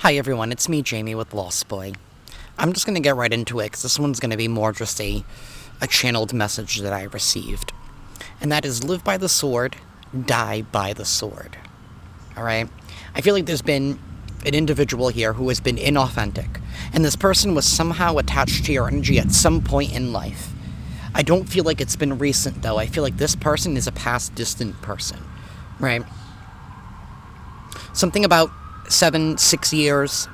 Hi everyone, it's me, Jamie, with Lost Boy. I'm just going to get right into it because this one's going to be more just a channeled message that I received. And that is, live by the sword, die by the sword. Alright? I feel like there's been an individual here who has been inauthentic, and this person was somehow attached to your energy at some point in life. I don't feel like it's been recent, though. I feel like this person is a past distant person. Right? Something about 6 years,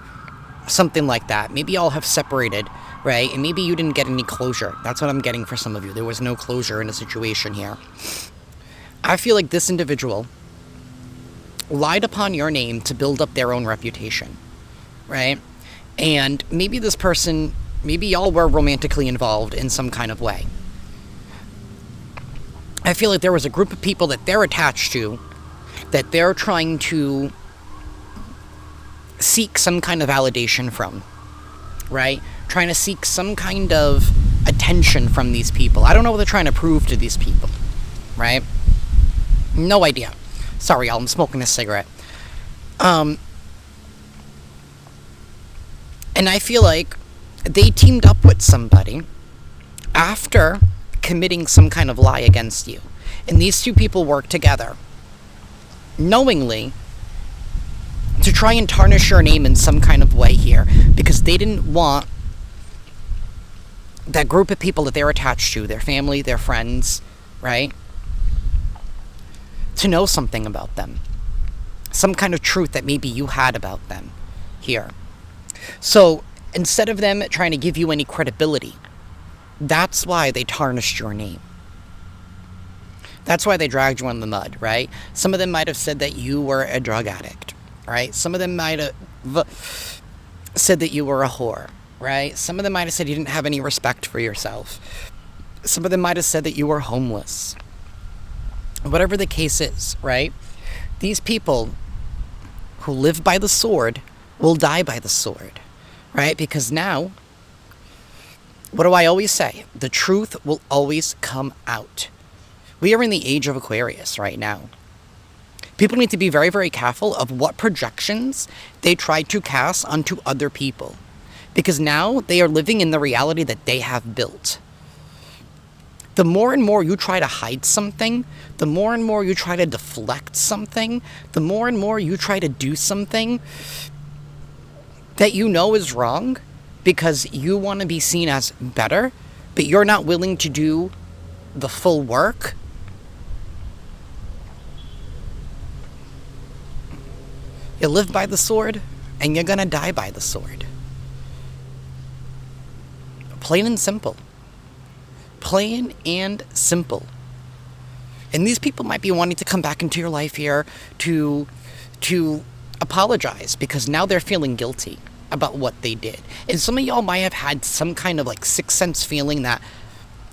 something like that. Maybe y'all have separated, right? And maybe you didn't get any closure. That's what I'm getting for some of you. There was no closure in a situation here. I feel like this individual lied upon your name to build up their own reputation, right? And maybe this person, maybe y'all were romantically involved in some kind of way. I feel like there was a group of people that they're attached to, that they're trying to seek some kind of validation from, right? Trying to seek some kind of attention from these people. I don't know what they're trying to prove to these people, right? No idea. Sorry, y'all, I'm smoking a cigarette. And I feel like they teamed up with somebody after committing some kind of lie against you. And these two people worked together, knowingly, to try and tarnish your name in some kind of way here, because they didn't want that group of people that they're attached to, their family, their friends, right, to know something about them. Some kind of truth that maybe you had about them here. So instead of them trying to give you any credibility, that's why they tarnished your name. That's why they dragged you in the mud, right? Some of them might have said that you were a drug addict, right? Some of them might have said that you were a whore, right? Some of them might have said you didn't have any respect for yourself. Some of them might have said that you were homeless. Whatever the case is, right? These people who live by the sword will die by the sword, right? Because now, what do I always say? The truth will always come out. We are in the age of Aquarius right now. People need to be very, very careful of what projections they try to cast onto other people, because now they are living in the reality that they have built. The more and more you try to hide something, the more and more you try to deflect something, the more and more you try to do something that you know is wrong because you want to be seen as better, but you're not willing to do the full work. You live by the sword, and you're gonna die by the sword. Plain and simple. Plain and simple. And these people might be wanting to come back into your life here to apologize, because now they're feeling guilty about what they did. And some of y'all might have had some kind of like sixth sense feeling that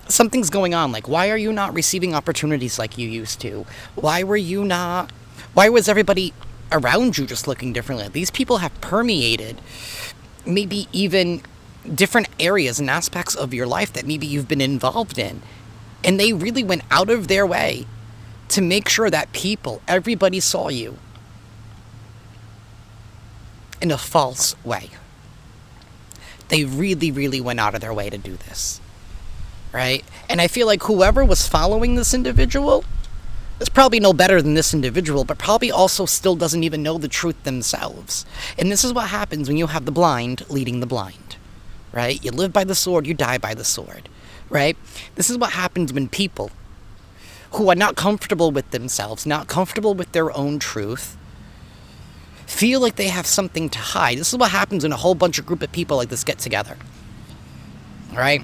something's going on. Like, why are you not receiving opportunities like you used to? Why was everybody around you just looking differently? These people have permeated maybe even different areas and aspects of your life that maybe you've been involved in. And they really went out of their way to make sure that everybody saw you in a false way. They really, really went out of their way to do this, right? And I feel like whoever was following this individual is probably no better than this individual, but probably also still doesn't even know the truth themselves. And this is what happens when you have the blind leading the blind, right? You live by the sword, you die by the sword, right? This is what happens when people who are not comfortable with themselves, not comfortable with their own truth, feel like they have something to hide. This is what happens when a whole bunch of group of people like this get together, all right?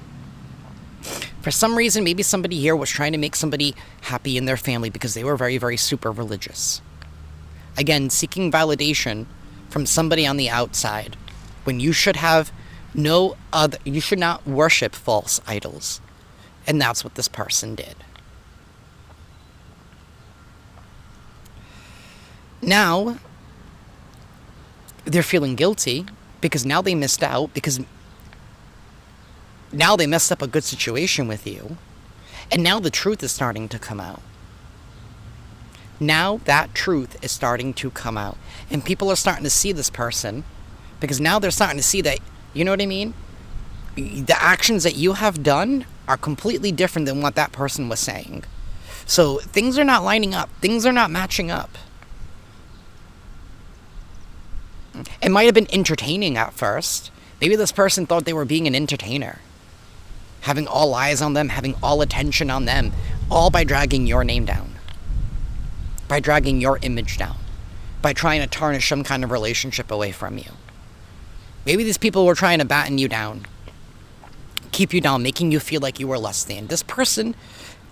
For some reason, maybe somebody here was trying to make somebody happy in their family because they were very, very super religious. Again, seeking validation from somebody on the outside when you should have you should not worship false idols. And that's what this person did. Now, they're feeling guilty because now they missed out, because now they messed up a good situation with you, and now the truth is starting to come out. Now that truth is starting to come out, and people are starting to see this person Because now they're starting to see that, you know what I mean? The actions that you have done are completely different than what that person was saying. So things are not lining up. Things are not matching up. It might have been entertaining at first. Maybe this person thought they were being an entertainer. Having all eyes on them, having all attention on them, all by dragging your name down. By dragging your image down. By trying to tarnish some kind of relationship away from you. Maybe these people were trying to batten you down. Keep you down, making you feel like you were less than. This person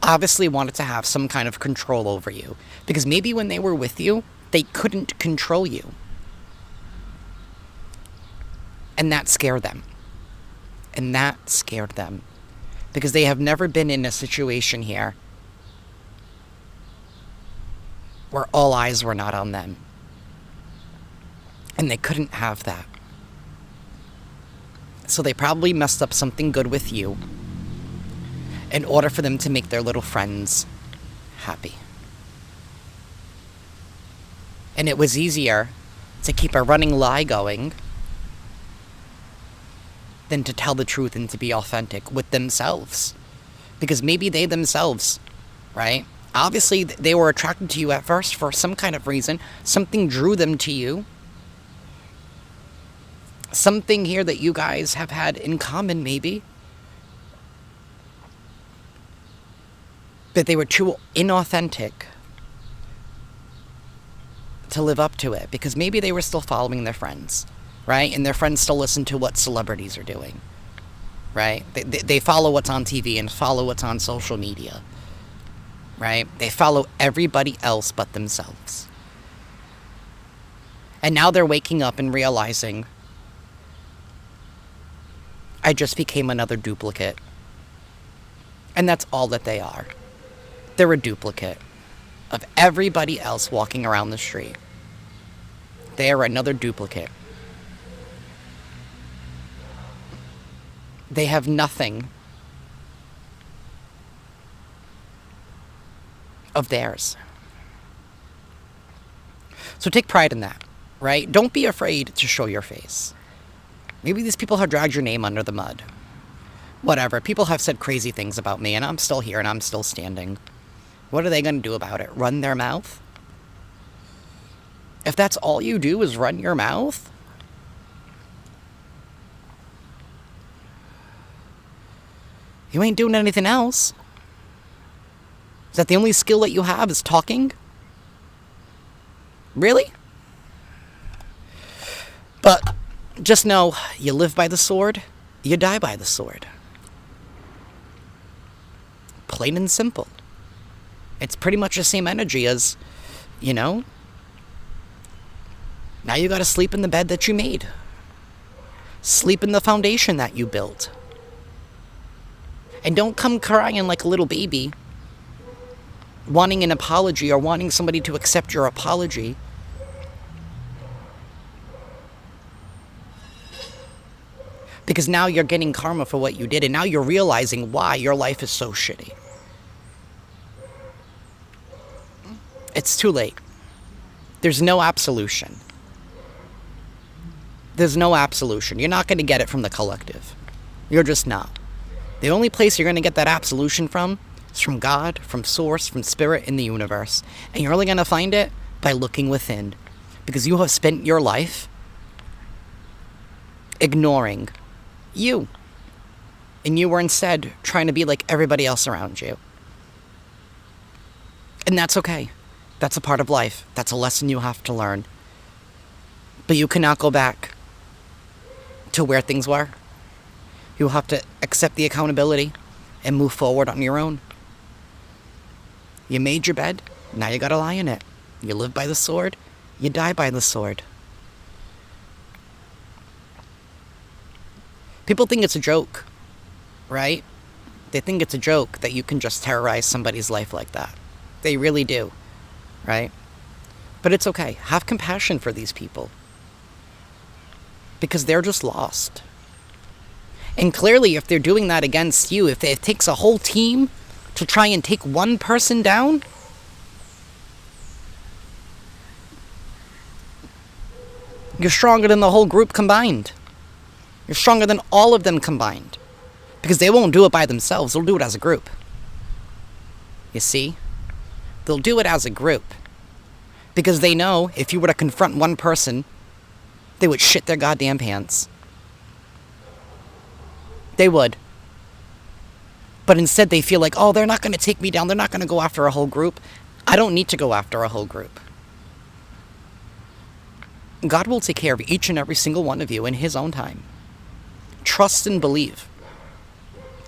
obviously wanted to have some kind of control over you. Because maybe when they were with you, they couldn't control you. And that scared them. And that scared them. Because they have never been in a situation here where all eyes were not on them. And they couldn't have that. So they probably messed up something good with you in order for them to make their little friends happy. And it was easier to keep a running lie going than to tell the truth and to be authentic with themselves. Because maybe they themselves, right? Obviously, they were attracted to you at first for some kind of reason. Something drew them to you. Something here that you guys have had in common, maybe. But they were too inauthentic to live up to it. Because maybe they were still following their friends. Right? And their friends still listen to what celebrities are doing. Right? They follow what's on TV and follow what's on social media. Right? They follow everybody else but themselves. And now they're waking up and realizing, I just became another duplicate. And that's all that they are. They're a duplicate of everybody else walking around the street. They are another duplicate. They have nothing of theirs. So take pride in that, right? Don't be afraid to show your face. Maybe these people have dragged your name under the mud. Whatever. People have said crazy things about me, and I'm still here and I'm still standing. What are they going to do about it? Run their mouth? If that's all you do is run your mouth, you ain't doing anything else. Is that the only skill that you have is talking? Really? But just know, you live by the sword, you die by the sword. Plain and simple. It's pretty much the same energy as, now you gotta sleep in the bed that you made. Sleep in the foundation that you built. And don't come crying like a little baby, wanting an apology or wanting somebody to accept your apology. Because now you're getting karma for what you did, and now you're realizing why your life is so shitty. It's too late. There's no absolution. There's no absolution. You're not going to get it from the collective. You're just not. The only place you're going to get that absolution from is from God, from Source, from Spirit in the universe. And you're only going to find it by looking within. Because you have spent your life ignoring you. And you were instead trying to be like everybody else around you. And that's okay. That's a part of life. That's a lesson you have to learn. But you cannot go back to where things were. You'll have to accept the accountability and move forward on your own. You made your bed, now you gotta lie in it. You live by the sword, you die by the sword. People think it's a joke, right? They think it's a joke that you can just terrorize somebody's life like that. They really do, right? But it's okay. Have compassion for these people. Because they're just lost. And clearly, if they're doing that against you, if it takes a whole team to try and take one person down, You're stronger than the whole group combined. You're stronger than all of them combined. Because they won't do it by themselves. They'll do it as a group. You see? They'll do it as a group. Because they know if you were to confront one person, they would shit their goddamn pants. They would. But instead they feel like, oh, they're not going to take me down. They're not going to go after a whole group. I don't need to go after a whole group. God will take care of each and every single one of you in His own time. Trust and believe.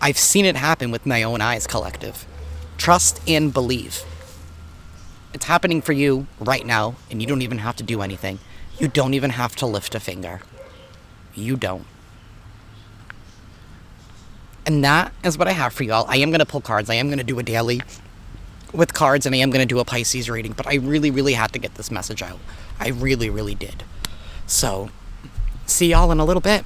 I've seen it happen with my own eyes, collective. Trust and believe. It's happening for you right now, and you don't even have to do anything. You don't even have to lift a finger. You don't. And that is what I have for y'all. I am going to pull cards. I am going to do a daily with cards, and I am going to do a Pisces reading. But I really, really had to get this message out. I really, really did. So, see y'all in a little bit.